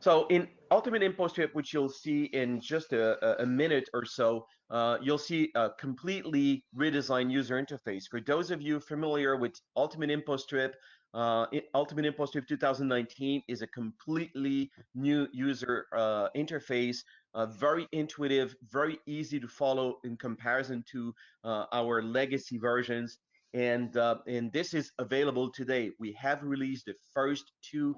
So in Ultimate Impostrip, which you'll see in just a minute or so, you'll see a completely redesigned user interface. For those of you familiar with Ultimate Impostrip, Ultimate Impostrip 2019 is a completely new user interface, very intuitive, very easy to follow in comparison to our legacy versions. And this is available today. We have released the first two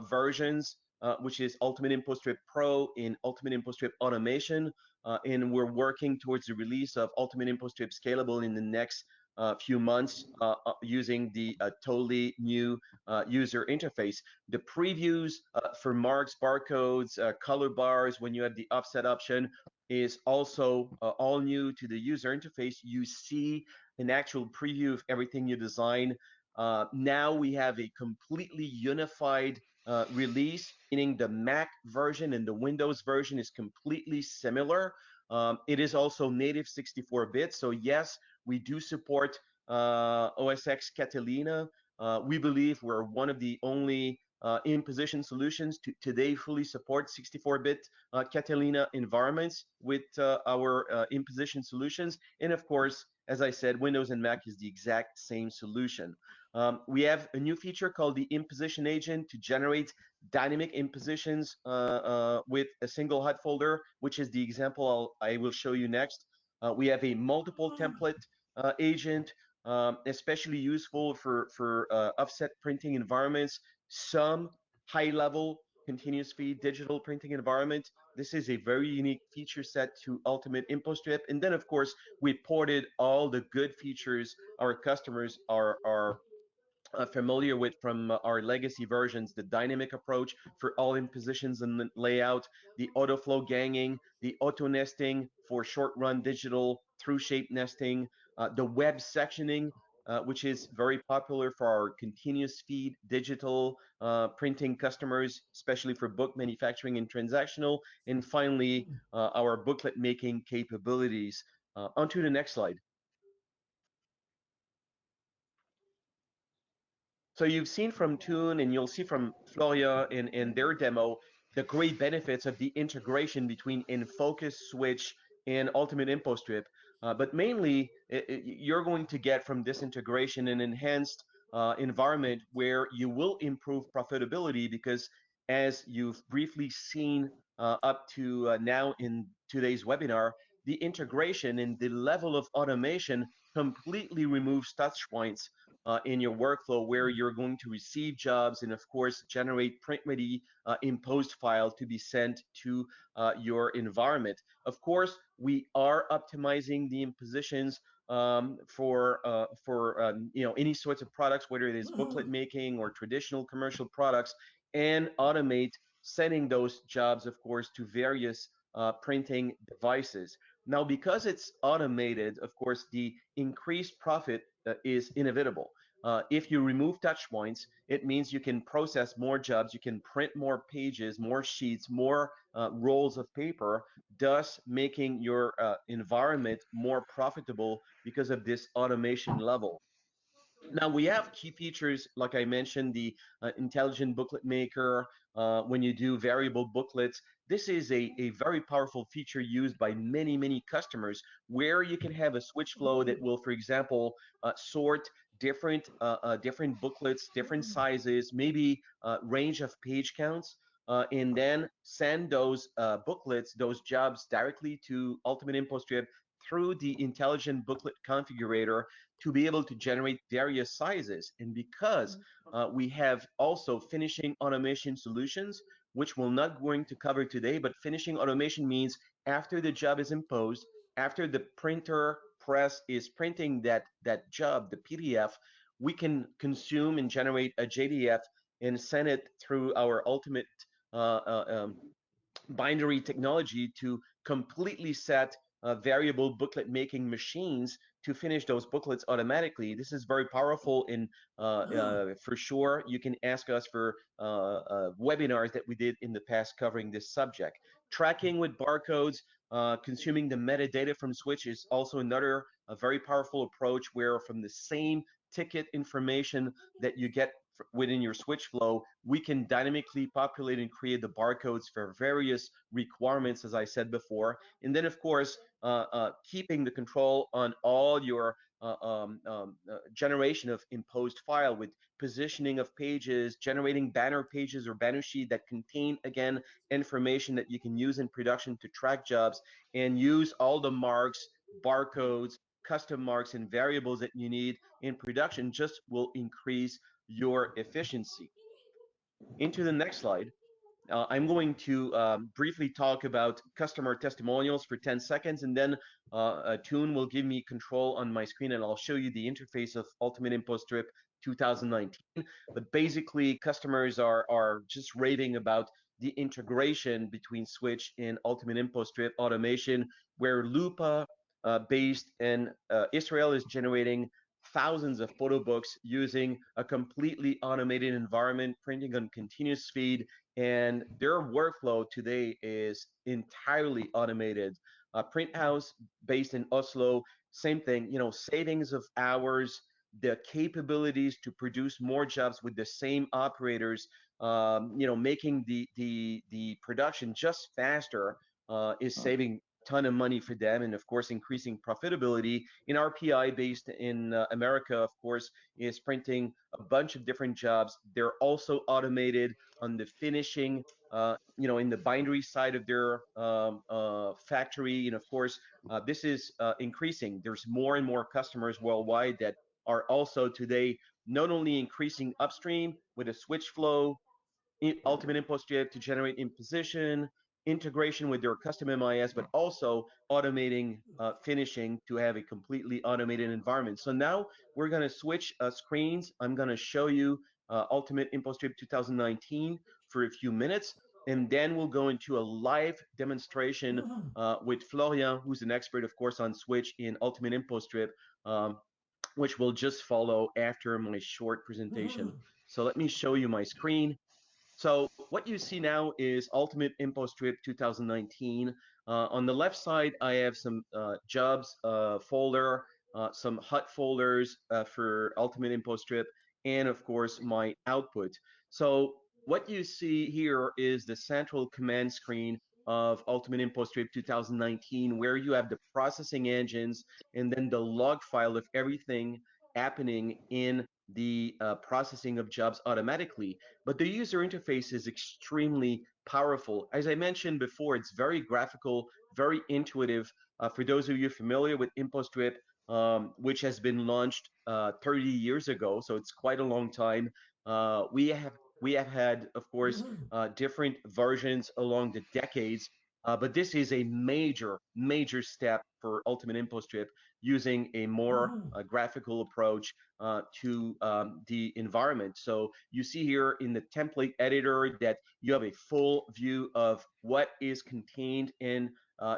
versions, which is Ultimate Impostrip Pro and Ultimate Impostrip Automation. And we're working towards the release of Ultimate Impostrip Scalable in the next few months using the totally new user interface. The previews for marks, barcodes, color bars, when you have the offset option, is also all new to the user interface. You see an actual preview of everything you design. Now we have a completely unified release, meaning the Mac version and the Windows version is completely similar. It is also native 64-bit. So yes, we do support OS X Catalina. We believe we're one of the only in-position solutions to today fully support 64-bit Catalina environments with our in-position solutions. And of course, as I said, Windows and Mac is the exact same solution. We have a new feature called the imposition agent to generate dynamic impositions with a single HUD folder, which is the example I will show you next. We have a multiple template agent, especially useful for offset printing environments, some high-level continuous feed digital printing environment. This is a very unique feature set to Ultimate Impostrip. And then, of course, we ported all the good features our customers are familiar with from our legacy versions, the dynamic approach for all impositions and layout, the auto flow ganging, the auto nesting for short run digital through shape nesting, the web sectioning, which is very popular for our continuous feed digital printing customers, especially for book manufacturing and transactional, and finally, our booklet making capabilities. Onto the next slide. So you've seen from Toon and you'll see from Floria in their demo the great benefits of the integration between Enfocus Switch and Ultimate Impostrip. But mainly, you're going to get from this integration an enhanced environment where you will improve profitability because, as you've briefly seen up to now in today's webinar, the integration and the level of automation completely removes touch points in your workflow where you're going to receive jobs and, of course, generate print-ready imposed file to be sent to your environment. Of course, we are optimizing the impositions for any sorts of products, whether it is booklet making or traditional commercial products, and automate sending those jobs, of course, to various printing devices. Now, because it's automated, of course, the increased profit is inevitable. If you remove touch points, it means you can process more jobs, you can print more pages, more sheets, more rolls of paper, thus making your environment more profitable because of this automation level. Now we have key features, like I mentioned, the intelligent booklet maker, when you do variable booklets. This is a very powerful feature used by many, many customers where you can have a switch flow that will, for example, sort different booklets, different sizes, maybe range of page counts, and then send those booklets, those jobs directly to Ultimate Impostrip through the intelligent booklet configurator to be able to generate various sizes. And because we have also finishing automation solutions, which we're not going to cover today, but finishing automation means after the job is imposed, after the printer press is printing that job, the PDF, we can consume and generate a JDF and send it through our Ultimate binary technology to completely set variable booklet making machines to finish those booklets automatically. This is very powerful, and for sure you can ask us for webinars that we did in the past covering this subject. Tracking with barcodes, consuming the metadata from Switch is also another very powerful approach where from the same ticket information that you get within your switch flow, we can dynamically populate and create the barcodes for various requirements, as I said before. And then, of course, keeping the control on all your generation of imposed file with positioning of pages, generating banner pages or banner sheet that contain, again, information that you can use in production to track jobs, and use all the marks, barcodes, custom marks, and variables that you need in production. Just will increase your efficiency. Into the next slide. I'm going to briefly talk about customer testimonials for 10 seconds, and then Toon will give me control on my screen, and I'll show you the interface of Ultimate Impostrip 2019. But basically, customers are just raving about the integration between Switch and Ultimate Impostrip automation, where Lupa, based in Israel, is generating thousands of photo books using a completely automated environment, printing on continuous speed, and their workflow today is entirely automated. Print house based in Oslo, same thing, savings of hours, the capabilities to produce more jobs with the same operators, making the production just faster, is saving ton of money for them, and of course increasing profitability. In RPI, based in America, of course, is printing a bunch of different jobs. They're also automated on the finishing, in the bindery side of their factory, and of course this is increasing. There's more and more customers worldwide that are also today not only increasing upstream with a switch flow, Ultimate Impostrip to generate imposition, integration with their custom MIS, but also automating finishing to have a completely automated environment. So now we're going to switch screens. I'm going to show you Ultimate Impostrip 2019 for a few minutes, and then we'll go into a live demonstration with Florian, who's an expert, of course, on Switch in Ultimate Impostrip, which will just follow after my short presentation. So let me show you my screen. So what you see now is Ultimate Impostrip 2019. On the left side, I have some jobs folder, some hot folders for Ultimate Impostrip, and of course my output. So what you see here is the central command screen of Ultimate Impostrip 2019, where you have the processing engines and then the log file of everything happening in the processing of jobs automatically. But the user interface is extremely powerful. As I mentioned before, it's very graphical, very intuitive. For those of you familiar with Impostrip, which has been launched 30 years ago, so it's quite a long time. We have had, of course, different versions along the decades, but this is a major step for Ultimate Impostrip, using a more graphical approach to the environment. So you see here in the template editor that you have a full view of what is contained in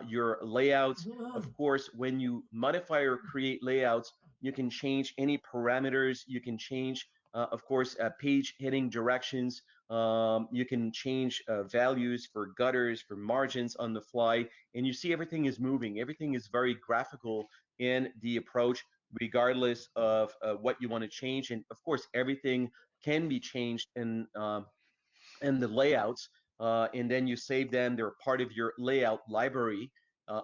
your layouts. Of course, when you modify or create layouts, you can change any parameters. You can change, of course, page heading directions. You can change values for gutters, for margins on the fly, and you see everything is moving. Everything is very graphical in the approach, regardless of what you want to change. And of course, everything can be changed in the layouts, and then you save them. They're part of your layout library.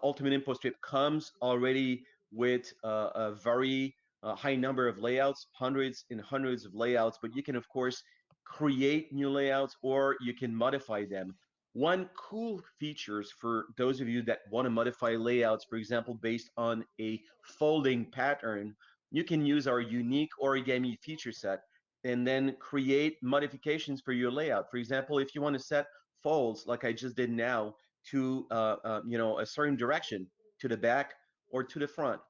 Ultimate Impostrip comes already with a very high number of layouts, hundreds and hundreds of layouts, but you can, of course, create new layouts or you can modify them. One cool features for those of you that want to modify layouts, for example, based on a folding pattern, you can use our unique origami feature set and then create modifications for your layout. For example, if you want to set folds like I just did now to a certain direction, to the back or to the front,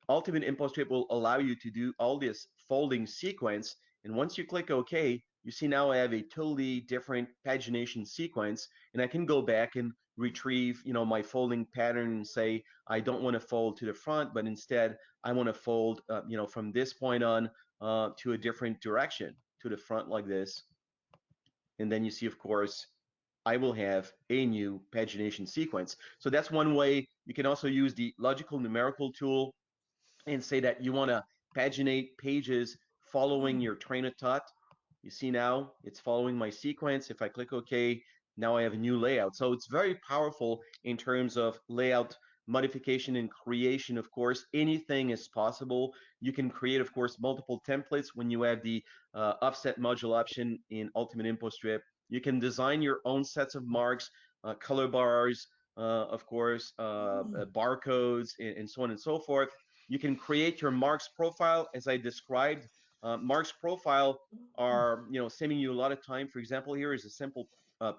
Ultimate Impostrip will allow you to do all this folding sequence. And once you click OK, you see now I have a totally different pagination sequence, and I can go back and retrieve, my folding pattern and say, I don't want to fold to the front, but instead I want to fold, from this point on to a different direction, to the front like this. And then you see, of course, I will have a new pagination sequence. So that's one way. You can also use the logical numerical tool and say that you want to paginate pages following your train of thought. You see now it's following my sequence. If I click OK, now I have a new layout. So it's very powerful in terms of layout modification and creation. Of course, anything is possible. You can create, of course, multiple templates when you have the offset module option in Ultimate Impostrip. You can design your own sets of marks, color bars, of course, barcodes, and so on and so forth. You can create your marks profile as I described. Marks profile are, saving you a lot of time. For example, here is a simple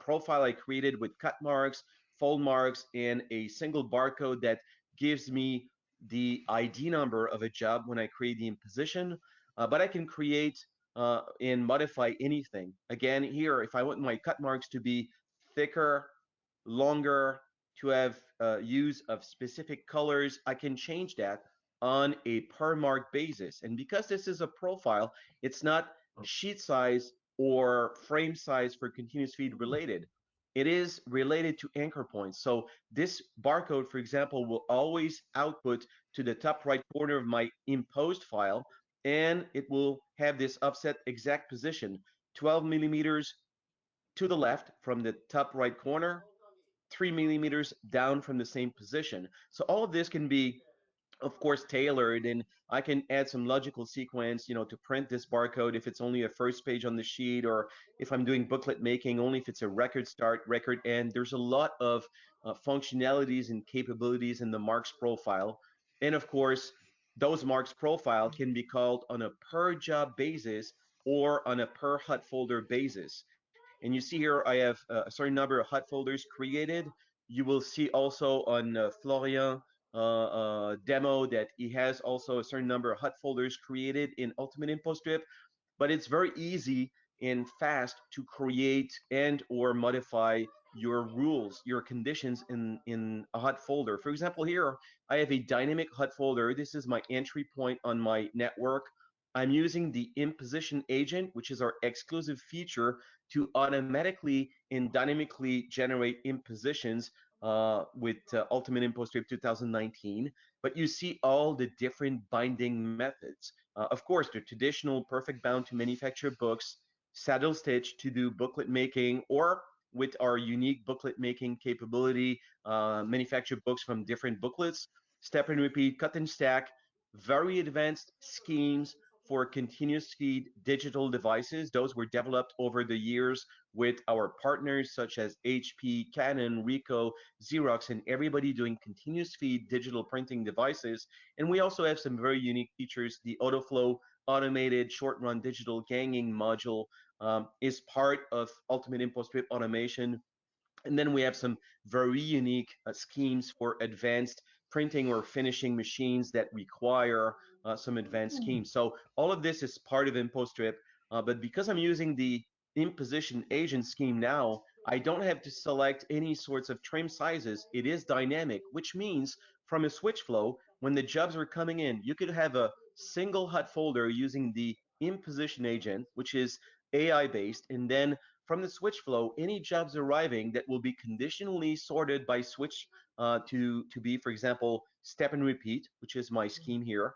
profile I created with cut marks, fold marks, and a single barcode that gives me the ID number of a job when I create the imposition. But I can create and modify anything. Again, here, if I want my cut marks to be thicker, longer, to have use of specific colors, I can change that on a per mark basis. And because this is a profile, it's not sheet size or frame size for continuous feed related. It is related to anchor points. So this barcode, for example, will always output to the top right corner of my imposed file, and it will have this offset exact position, 12 millimeters to the left from the top right corner, 3 millimeters down from the same position. So all of this can be, of course, tailored, and I can add some logical sequence, to print this barcode if it's only a first page on the sheet, or if I'm doing booklet making, only if it's a record start, record end. There's a lot of functionalities and capabilities in the marks profile. And of course, those marks profile can be called on a per job basis or on a per hot folder basis. And you see here, I have a certain number of hot folders created. You will see also on Florian demo that he has also a certain number of hot folders created in Ultimate Impostrip, but it's very easy and fast to create and or modify your rules, your conditions in a hot folder. For example, here I have a dynamic hot folder. This is my entry point on my network. I'm using the imposition agent, which is our exclusive feature, to automatically and dynamically generate impositions with Ultimate Impostrip 2019. But you see all the different binding methods. Of course, the traditional perfect bound to manufacture books, saddle stitch to do booklet making, or with our unique booklet making capability, manufacture books from different booklets, step and repeat, cut and stack, very advanced schemes for continuous feed digital devices. Those were developed over the years with our partners such as HP, Canon, Ricoh, Xerox, and everybody doing continuous feed digital printing devices. And we also have some very unique features. The AutoFlow automated short run digital ganging module is part of Ultimate Impostrip automation. And then we have some very unique schemes for advanced printing or finishing machines that require some advanced schemes. So all of this is part of Impostrip, but because I'm using the imposition agent scheme now, I don't have to select any sorts of trim sizes. It is dynamic, which means from a switch flow, when the jobs are coming in, you could have a single hot folder using the imposition agent, which is AI based, and then from the switch flow, any jobs arriving that will be conditionally sorted by switch to be, for example, step and repeat, which is my scheme here.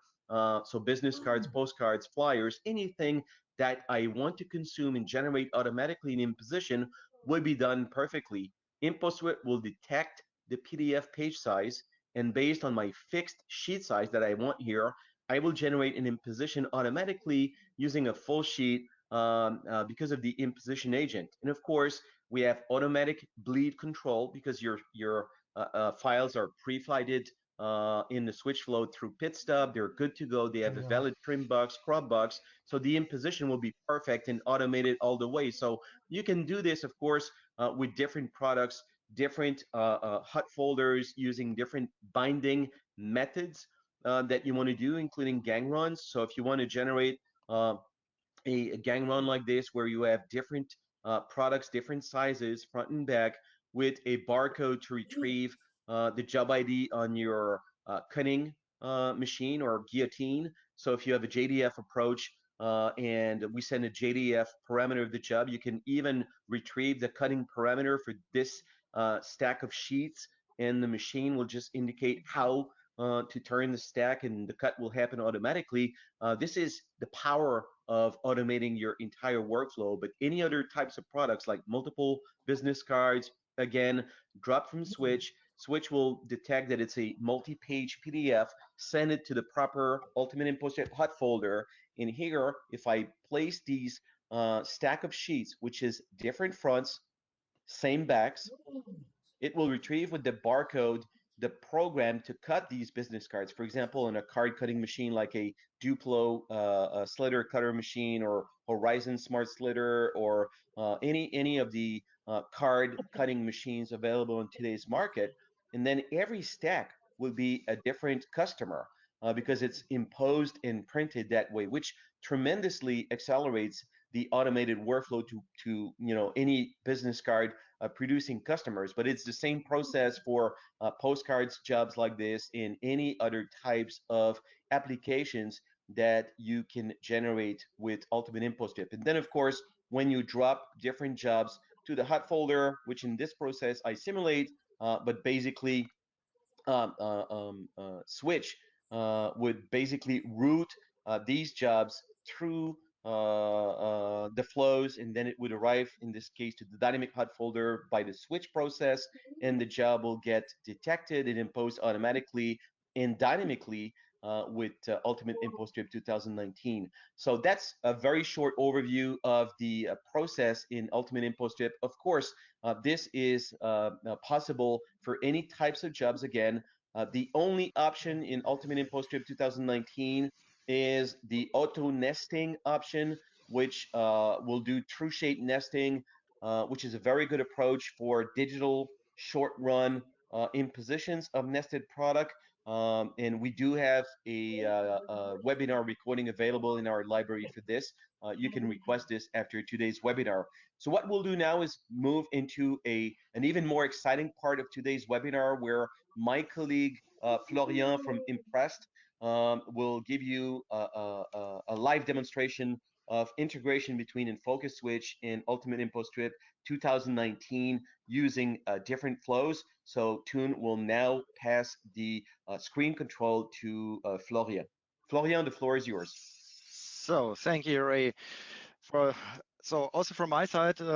So business cards, postcards, flyers, anything that I want to consume and generate automatically in imposition will be done perfectly. Impostrip will detect the PDF page size, and based on my fixed sheet size that I want here, I will generate an imposition automatically using a full sheet because of the imposition agent. And of course, we have automatic bleed control because your files are pre-flighted in the switch flow through PitStop. They're good to go. They have a valid trim box, crop box. So the imposition will be perfect and automated all the way. So you can do this, of course, with different products, different hot folders using different binding methods that you want to do, including gang runs. So if you want to generate a gang run like this where you have different products, different sizes, front and back, with a barcode to retrieve the job ID on your cutting machine or guillotine. So if you have a JDF approach and we send a JDF parameter of the job, you can even retrieve the cutting parameter for this stack of sheets, and the machine will just indicate how to turn the stack and the cut will happen automatically. This is the power of automating your entire workflow. But any other types of products like multiple business cards, again, drop from Switch. Switch will detect that it's a multi-page PDF, send it to the proper Ultimate Impostrip hot folder. And here, if I place these stack of sheets, which is different fronts, same backs, it will retrieve with the barcode the program to cut these business cards. For example, in a card cutting machine like a Duplo a slitter cutter machine or Horizon Smart Slitter or any of the card cutting machines available in today's market. And then every stack will be a different customer because it's imposed and printed that way, which tremendously accelerates the automated workflow to any business card producing customers. But it's the same process for postcards jobs like this in any other types of applications that you can generate with Ultimate Impostrip. And then, of course, when you drop different jobs to the hot folder, which in this process I simulate, but basically Switch would basically route these jobs through the flows, and then it would arrive, in this case, to the dynamic hot folder by the Switch process, and the job will get detected and imposed automatically and dynamically with Ultimate Impostrip 2019. So that's a very short overview of the process in Ultimate Impostrip. Of course, this is possible for any types of jobs. Again, the only option in Ultimate Impostrip 2019 is the auto nesting option, which will do true shape nesting, which is a very good approach for digital short run impositions of nested product. And we do have a webinar recording available in our library for this. You can request this after today's webinar. So what we'll do now is move into an even more exciting part of today's webinar, where my colleague Florian from Impressed will give you a live demonstration of integration between Enfocus Switch and Ultimate Impostrip 2019 using different flows. So Toon will now pass the screen control to Florian. Florian, the floor is yours. So thank you, Ray. So also from my side, we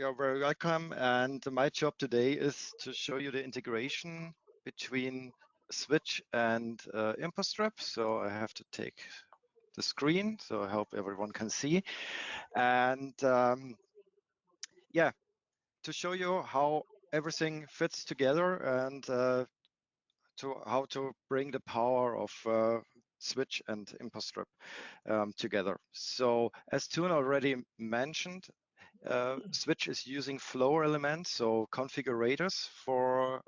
are very welcome, and my job today is to show you the integration between Switch and Impostrip. So I have to take the screen, so I hope everyone can see. And yeah, to show you how everything fits together and how to bring the power of Switch and Impostrip together. So as Toon already mentioned, Switch is using flow elements, so configurators for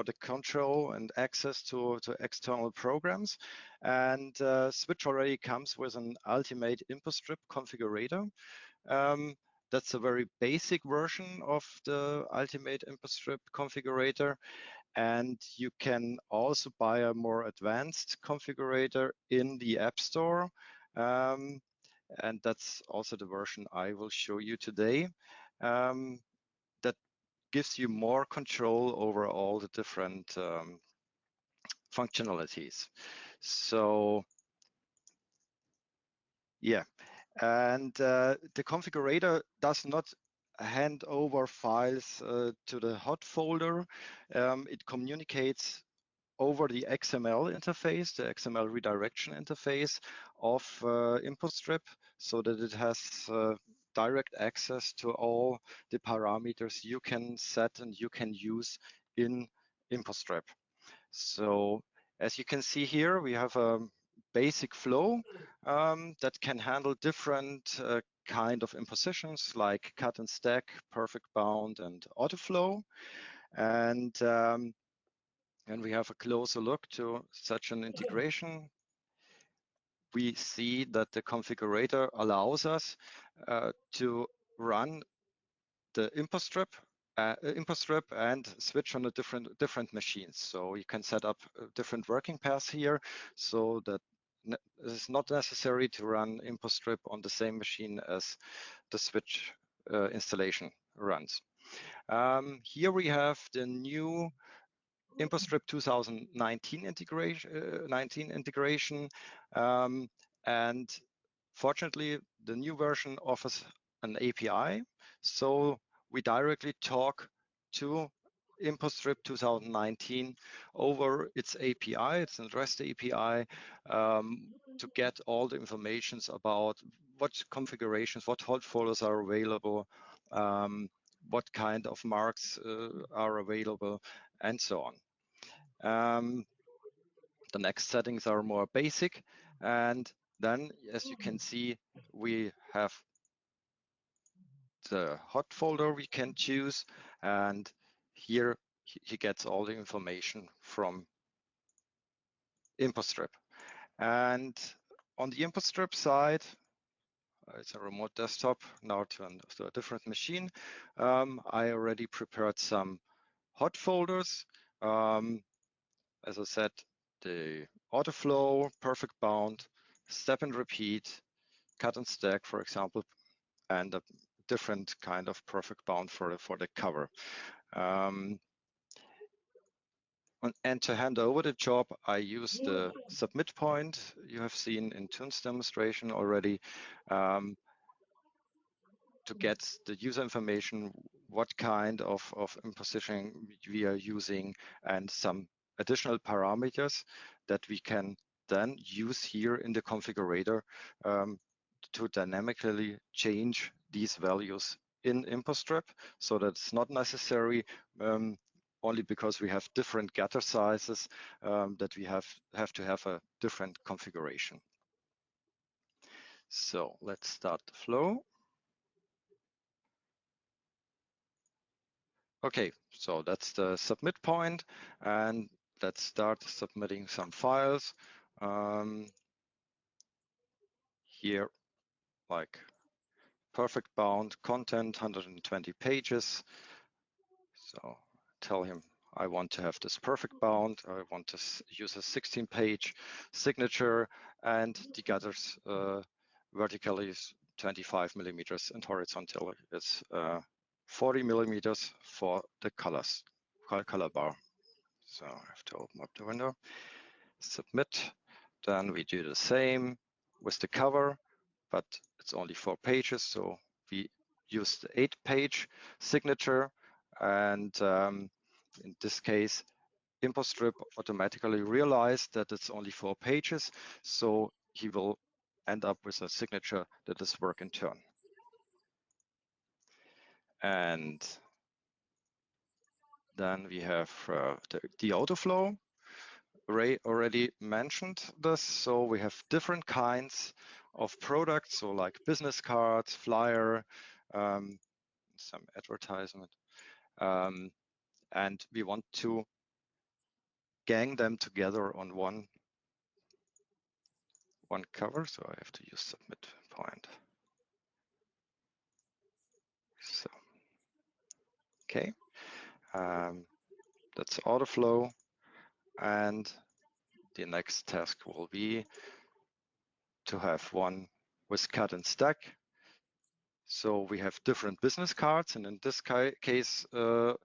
the control and access to external programs. And Switch already comes with an Ultimate Impostrip configurator. That's a very basic version of the Ultimate Impostrip configurator. And you can also buy a more advanced configurator in the App Store. And that's also the version I will show you today. That gives you more control over all the different functionalities. So yeah, and the configurator does not hand over files to the hot folder. It communicates over the XML interface, the XML redirection interface of Impostrip, so that it has direct access to all the parameters you can set and you can use in Impostrip. So as you can see here, we have a basic flow that can handle different kind of impositions like cut and stack, perfect bound, and autoflow. And we have a closer look to such an integration. We see that the configurator allows us to run the Impostrip and Switch on a different machines. So you can set up different working paths here, so that it's not necessary to run Impostrip on the same machine as the Switch installation runs. Here we have the new Impostrip 2019 integration, and fortunately, the new version offers an API, so we directly talk to Impostrip 2019 over its API. It's an REST API to get all the information about what configurations, what hot folders are available, what kind of marks are available, and so on. The next settings are more basic, and then, as you can see, we have the hot folder we can choose, and here he gets all the information from Impostrip. And on the Impostrip side, it's a remote desktop now to a different machine. I already prepared some hot folders. As I said, the autoflow, perfect bound, step and repeat, cut and stack, for example, and a different kind of perfect bound for the cover. And to hand over the job, I use the submit point you have seen in Toon's demonstration already to get the user information, what kind of impositioning we are using, and some additional parameters that we can then use here in the configurator to dynamically change these values in Impostrip, so that it's not necessary only because we have different getter sizes that we have to have a different configuration. So let's start the flow. Okay, so that's the submit point, and let's start submitting some files. Here, like perfect bound content, 120 pages. So tell him I want to have this perfect bound. I want to use a 16-page signature, and the gutters vertically is 25 millimeters and horizontal is 40 millimeters for the colors, color bar. So I have to open up the window, submit. Then we do the same with the cover, but it's only 4 pages. So we use the 8-page signature. And in this case, Impostrip automatically realized that it's only 4 pages. So he will end up with a signature that is work in turn. And then we have the autoflow. Ray already mentioned this. So we have different kinds of products. So like business cards, flyer, some advertisement. And we want to gang them together on one cover. So I have to use submit point. So, okay. That's autoflow. And the next task will be to have one with cut and stack. So we have different business cards, and in this case, the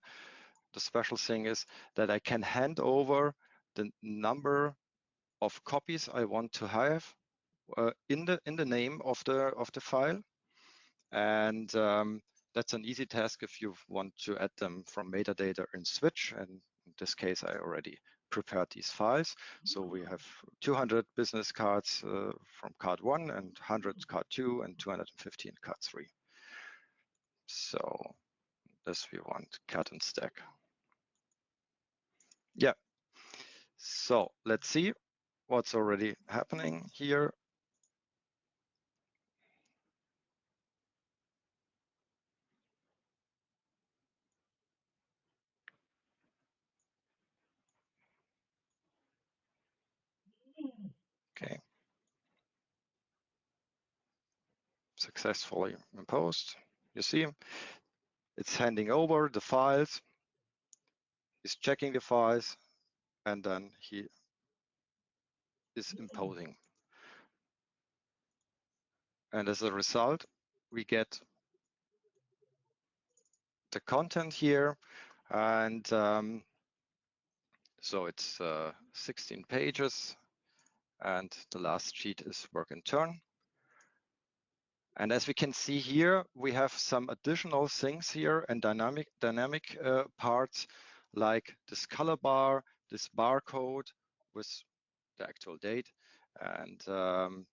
special thing is that I can hand over the number of copies I want to have in the name of the file, and that's an easy task if you want to add them from metadata in Switch. And in this case, I already prepared these files. So we have 200 business cards from card 1 and 100 card 2 and 250 in card 3. So this we want cut and stack. Yeah. So let's see what's already happening here. Okay. Successfully imposed. You see, it's handing over the files. He's checking the files, and then he is imposing. And as a result, we get the content here, and So it's 16 pages, and the last sheet is work and turn. And as we can see here, we have some additional things here and dynamic parts like this color bar, this barcode with the actual date, and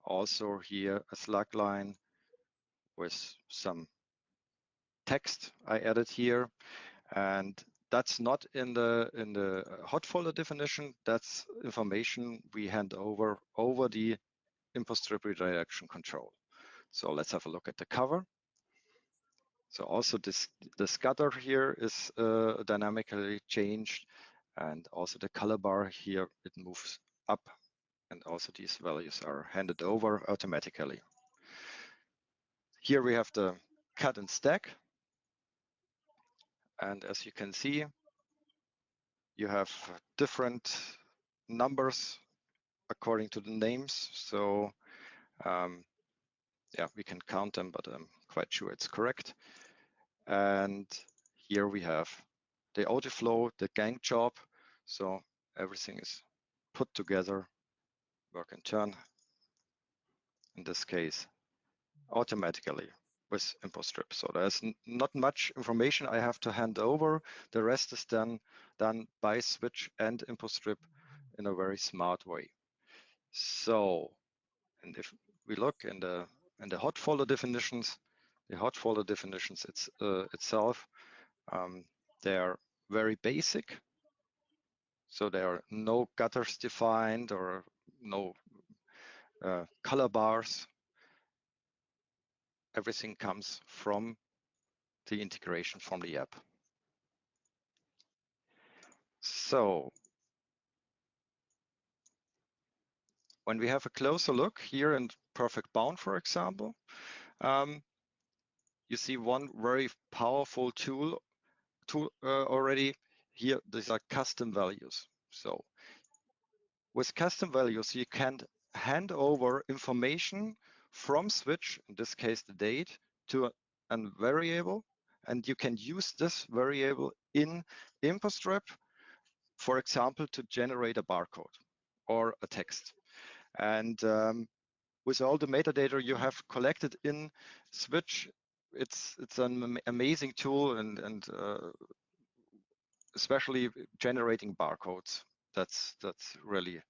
also here a slug line with some text I added here. And that's not in the hot folder definition. That's information we hand over the Impostrip redirection control. So let's have a look at the cover. So also the scatter here is dynamically changed, and also the color bar here, it moves up, and also these values are handed over automatically. Here we have the cut and stack, and as you can see, you have different numbers according to the names. So yeah, we can count them, but I'm quite sure it's correct. And here we have the auto flow, the gang job. So everything is put together, work and turn, in this case, automatically with Impostrip. So there's not much information I have to hand over. The rest is then done by Switch and Impostrip in a very smart way. So, and if we look in the hot folder definitions, itself, they are very basic. So there are no gutters defined or no color bars. Everything comes from the integration from the app. So when we have a closer look here in Perfect Bound, for example, you see one very powerful tool already here. These are custom values. So with custom values, you can hand over information from Switch, in this case the date, to a variable, and you can use this variable in Impostrip, for example, to generate a barcode or a text. And with all the metadata you have collected in Switch, it's an amazing tool, and especially generating barcodes. That's really,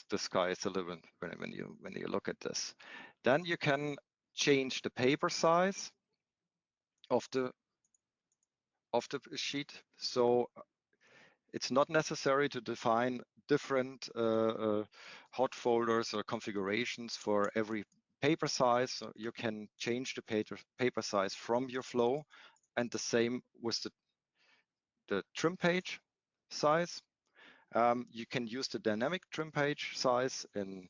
the sky is the limit when you look at this. Then you can change the paper size of the sheet. So it's not necessary to define different hot folders or configurations for every paper size. So you can change the paper size from your flow, and the same with the trim page size. You can use the dynamic trim page size in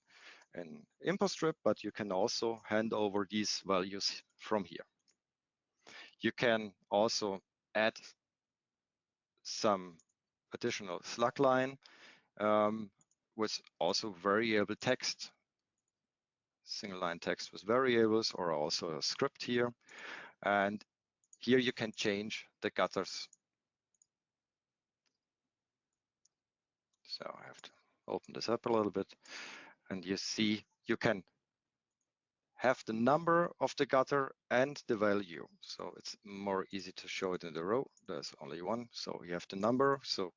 Impostrip, but you can also hand over these values from here. You can also add some additional slug line with also variable text, single line text with variables, or also a script here. And here you can change the gutters. So I have to open this up a little bit, and you see you can have the number of the gutter and the value. So it's more easy to show it in the row. There's only one. So you have the number. So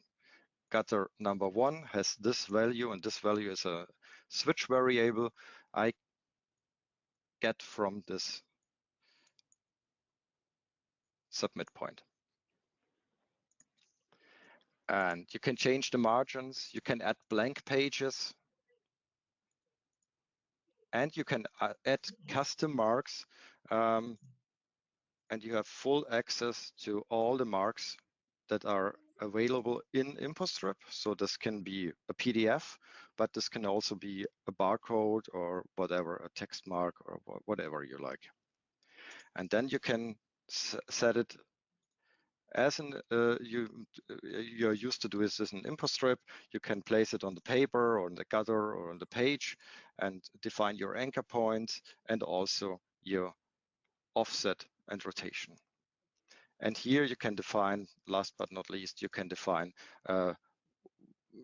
gutter number 1 has this value, and this value is a switch variable I get from this submit point. And you can change the margins. You can add blank pages. And you can add custom marks. And you have full access to all the marks that are available in Impostrip. So this can be a PDF, but this can also be a barcode or whatever, a text mark or whatever you like. And then you can set it as you're used to do this in Impostrip. You can place it on the paper or on the gutter or on the page and define your anchor point and also your offset and rotation. And here you can define, last but not least, you can define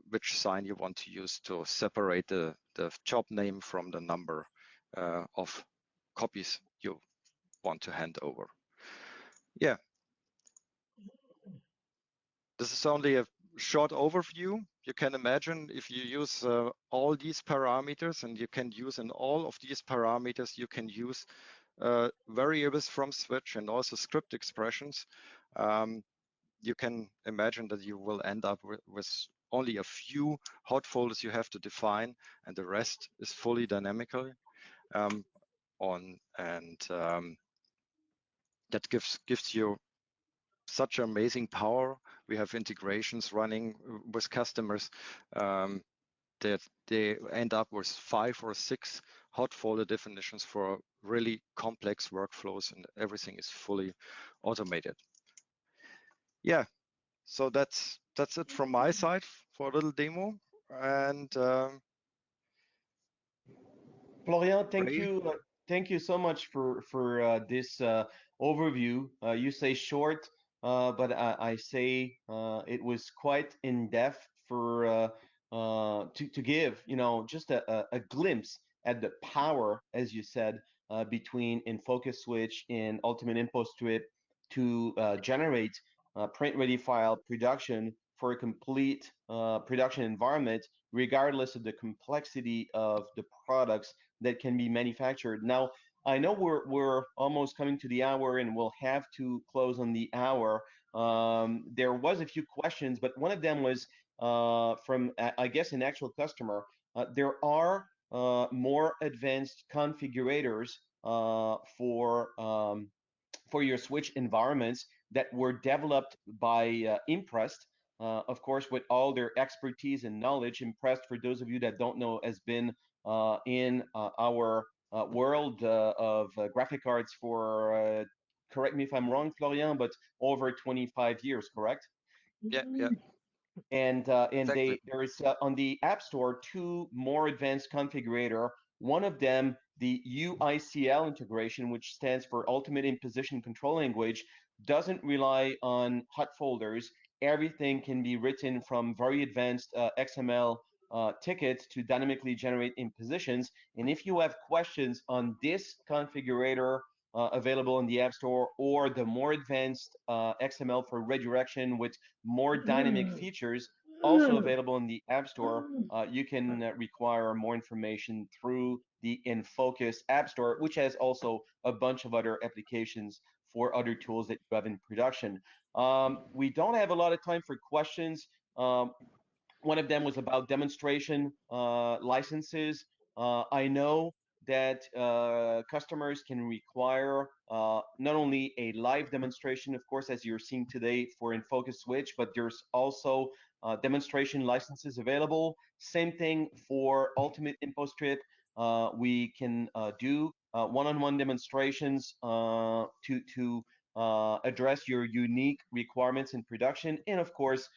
which sign you want to use to separate the job name from the number of copies you want to hand over. Yeah. This is only a short overview. You can imagine if you use all these parameters, and you can use in all of these parameters, you can use variables from Switch and also script expressions. You can imagine that you will end up with only a few hot folders you have to define, and the rest is fully dynamical. That gives you such amazing power. We have integrations running with customers that they end up with 5 or 6 hot folder definitions for really complex workflows, and everything is fully automated. Yeah, so that's it from my side for a little demo. And Florian, thank you so much for this overview. You say short, but I say it was quite in depth for to give, you know, just a glimpse at the power, as you said, between Enfocus Switch and Ultimate Impostrip to generate print-ready file production for a complete production environment, regardless of the complexity of the products that can be manufactured. Now, I know we're almost coming to the hour, and we'll have to close on the hour. There was a few questions, but one of them was from, I guess, an actual customer. There are more advanced configurators for your Switch environments that were developed by Impressed, of course, with all their expertise and knowledge. Impressed, for those of you that don't know, has been in our world of graphic arts for, correct me if I'm wrong, Florian, but over 25 years, correct? Yeah. And exactly. there is on the App Store 2 more advanced configurator. One of them, the UICL integration, which stands for Ultimate Imposition Control Language, doesn't rely on hot folders. Everything can be written from very advanced XML tickets to dynamically generate impositions. And if you have questions on this configurator available in the App Store, or the more advanced XML for redirection with more dynamic features, also available in the App Store, you can require more information through the Enfocus App Store, which has also a bunch of other applications for other tools that you have in production. We don't have a lot of time for questions. One of them was about demonstration licenses. I know that customers can require not only a live demonstration, of course, as you're seeing today for Enfocus Switch, but there's also demonstration licenses available. Same thing for Ultimate Impostrip. We can do one-on-one demonstrations to address your unique requirements in production. And of course,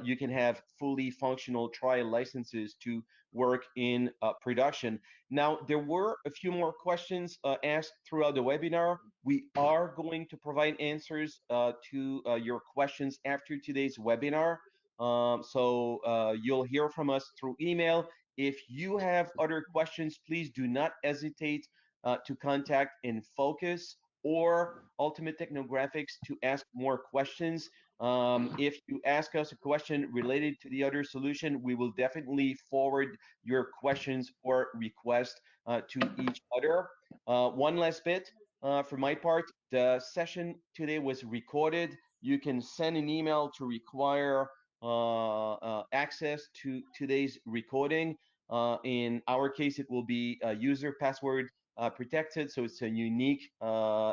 you can have fully functional trial licenses to work in production. Now, there were a few more questions asked throughout the webinar. We are going to provide answers to your questions after today's webinar. So you'll hear from us through email. If you have other questions, please do not hesitate to contact Enfocus or Ultimate Technographics to ask more questions. If you ask us a question related to the other solution, we will definitely forward your questions or request to each other. One last bit for my part, the session today was recorded. You can send an email to require access to today's recording. In our case, it will be user password protected, so it's a unique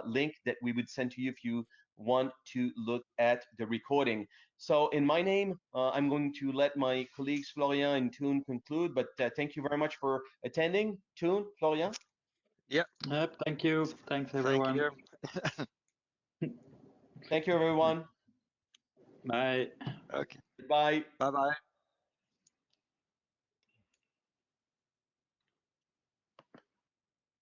link that we would send to you if you want to look at the recording. So in my name, I'm going to let my colleagues Florian and Toon conclude, but thank you very much for attending. Toon, Florian? Yeah. Yep, thank you. Thanks, everyone. Thank you. Thank you, everyone. Bye. Okay. Bye. Bye-bye.